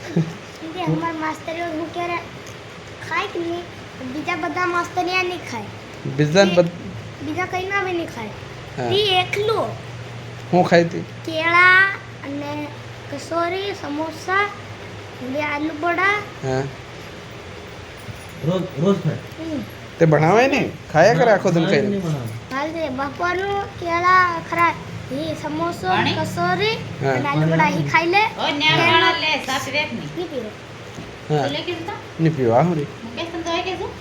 કે અમાર માસ્તરીઓ હું ક્યારે ખાય કે નહીં બીજા બધા માસ્તરીયા નહીં ખાય બીજા કઈ ના બી નહીં ખાય તી એકલો હું ખાઈ તી કેળા અને કસોરી સમોસા બે આલુ બડા હા રોજ ખાય તે બનાવે ને ખાયા કરે આખો દિન ખાઈને હાલ દે બપોરનું કેળા ખરા એ સમોસો કસોરી હા. અને આલુ બડા ઈ ખાઈ લે ઓ ન્યાવાળા લે સાસી રેત ની ની પીરો હા લે કે તો ની પીવા હું રે કે તન તો કે શું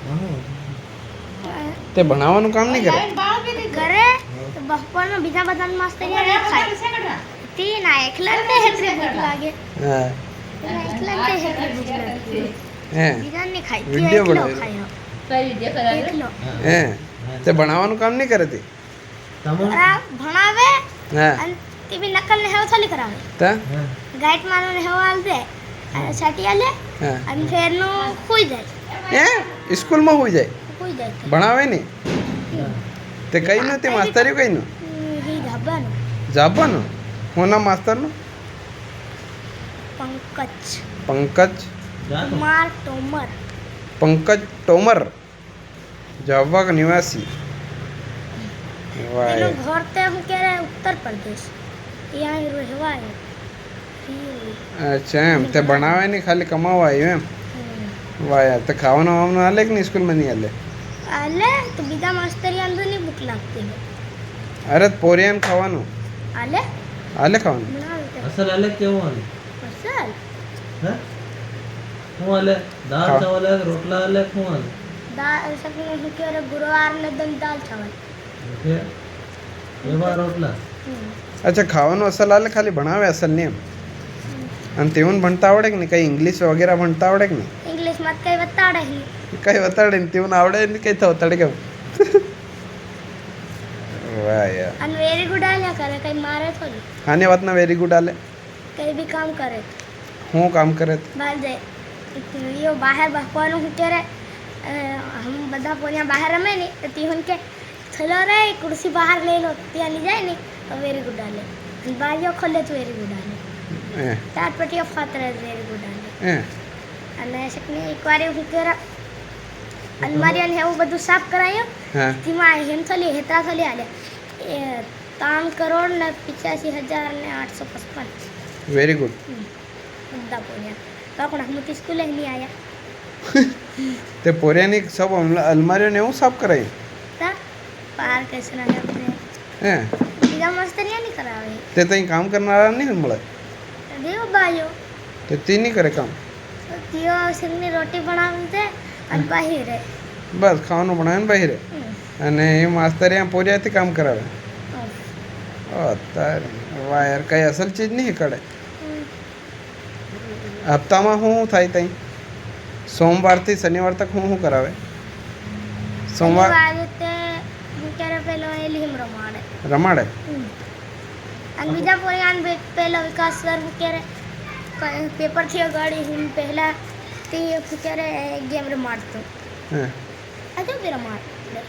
તે બનાવવાનું કામ નહીં કરે લાવીને બાળ પી દીધું ઘરે તો બપોરનું બીજા બધા માસ્તરીયા નહીં ખાય તી ના એકલા ને હેતરે ભૂખ લાગે હા એના એકલા ને હેતરે ભૂખ લાગે હે બીજા નહીં ખાય તી વિડિયો એકલો બનાવ્યો. ખાય કઈ વિડિયો કરાવે એકલો હે તે બનાવવાનું કામ નહીં કરે તે આ ભણાવે હા અને તે બી નકલ ને હેવ થોડી કરાવે તા ગાઈડ માનો ને હેવ આલ દે અને છાટી આલે હા અને ફેરનું ખુઈ જાય હે સ્કૂલમાં હોઈ જાય ખુઈ જાય ભણાવે નહીં તે કઈ નું તે માસ્તરી કઈ નું હી ધાબાનું જાપાનું હું નામ માસ્તરનું પંકજ પંકજ કુમાર તોમર પંકજ તોમર જાવા નિવાસી વાહ એનું ઘર તે હું ક્યારે ઉત્તર પ્રદેશ ત્યાં રહેવાય અચ્છા એમ તે બનાવે નહીં ખાલી કમાવા આવ્યું એમ વાહ યાર તે ખાવાનું વાવાનું હાલે કે નહીં સ્કૂલમાં નહીં હાલે આલે તો બીજા માસ્તરી અંદર ની ભૂખ લાગતી અરે પોરિયાન ખાવાનું આલે હાલે ખાવાનું બનાવે તે અસલ અલગ કેવું આલે અસલ હે હું આલે દાળ ખાવ. ચાવલ અલગ રોટલા અલગ હું આલે દાળ સકને હું ક્યારે ગુરુવાર ને દન દાળ ચાવલ કે એવા રોટલા અચ્છા ખાવાનું અસલ હાલે ખાલી ભણાવે અસલ નહીં એમ અને તેવું ભણતા આવડે કે નહીં કંઈ ઇંગ્લિશ વગેરે ભણતા આવડે કે નહીં ઇંગ્લિશ માં કઈ બતાડે હી કઈ વતાડે ને તેવું આવડે ને કઈ થયું વતાડે કેમ વાહ યાર અને વેરી ગુડ આલ્યા કરે કઈ મારે થોડી આને વાતના વેરી ગુડ હાલે કઈ બી કામ કરે હું કામ કરે બાર દે યો બહાર બહવાનું હું ક્યારે હમ બધા પોલિયા બહાર રમે ને તો તીહન કે ચલો રે कुर्सी બહાર લઈ લો ત્યાં લઈ જાય ને તો વેરી ગુડ આલે અને બારીઓ ખોલે તો વેરી ગુડ આલે હે ચાર પટીઓ ફાતરે વેરી ગુડ આલે હે અને શકને એકવાર હું ક્યારે અલમારી અને એવું બધું સાફ કરાયું હા તેમાં હેમ થોલી હેતરા થોલી આલે એ 3,08,855 વેરી ગુડ બધા પોલિયા કાકુણા હું સ્કૂલે નહીં આયા તે પોરિયાની સબ અલમારીઓ ને એવું સાફ કરાય તા પાર કેસના આપણે હે બીજા મસ્તરીયા નહીં કરાવે તે ત્યાં કામ કરનારા નહીં મળે દેવ બાયો તે તે નહીં કરે કામ તો તીઓ સિંગની રોટી બનાવી દે અને બાહિરે બસ ખાવાનું બનાવે ને બહાર અને એ માસ્તર અહીંયા પોરિયાથી કામ કરાવે અત્યારે વાહ યાર કઈ અસલ ચીજ નહીં કરે હપ્તામાં શું થાય ત્યાં સોમવારથી શનિવાર તક શું કરાવે સોમવાર તે હું ક્યારે પેલો એ લીમ રમાડે રમાડે અને બીજા પોરિયાન પેલો વિકાસ સર હું ક્યારે પેપરથી અગાડી હું પહેલા તે હું ક્યારે ગેમ રમાડતો હે હજુ બી રમાડે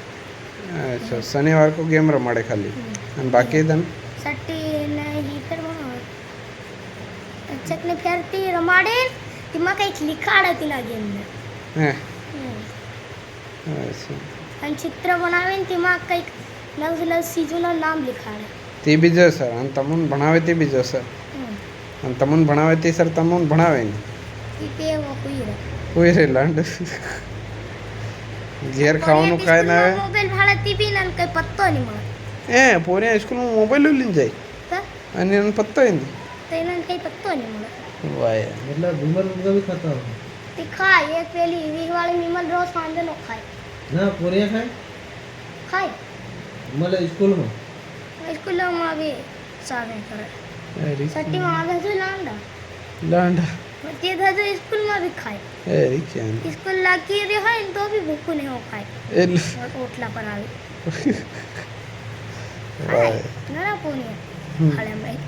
અચ્છા શનિવાર કો ગેમ રમાડે ખાલી અને બાકી તને સટ્ટી ને હીટર બનાવે ચકને ફેરતી રમાડે તેમાં કંઈક લીખાડે તેના ગેમને હે અચ્છા અને ચિત્ર બનાવીને તેમાં કંઈક નવ નવ સીજુનું નામ લીખાડે તે બી જો સર અને તમને ભણાવે તે બી જો સર અને તમને ભણાવે તે સર તમને ભણાવે નહીં એ તે હોઈ રહે કોઈ રે લાંડ ઘેર ખાવાનું ખાય ના આવે મોબાઈલ ભાડે ટીપી ને કંઈ પત્તો નહીં મળે એ પોરિયા સ્કૂલમાં મોબાઈલ લઈને જાય તો અને એને પત્તો નહીં એને કંઈ પત્તો નહીં મળે વાહ યાર मतलब विमल मुर्गा भी खाता हो તે ખાય એક પેલી વીરવાળી વિમલ રોજ સાંજે નો ખાય ना पोरिया खाए ખાય मतलब स्कूल में સ્કૂલોમાં બી સામે કરે એરી સટ્ટીમાં આવે છે લાંડા લાંડા તે થતું સ્કૂલમાં બી ખાય એરી ક્યાં સ્કૂલ લાગી રહી હોય ને તો બી ભૂખું નહીં હોય ખાય એટલે ઓટલા પર આવી વાહ ના પોની હમ. ખાલે ભાઈ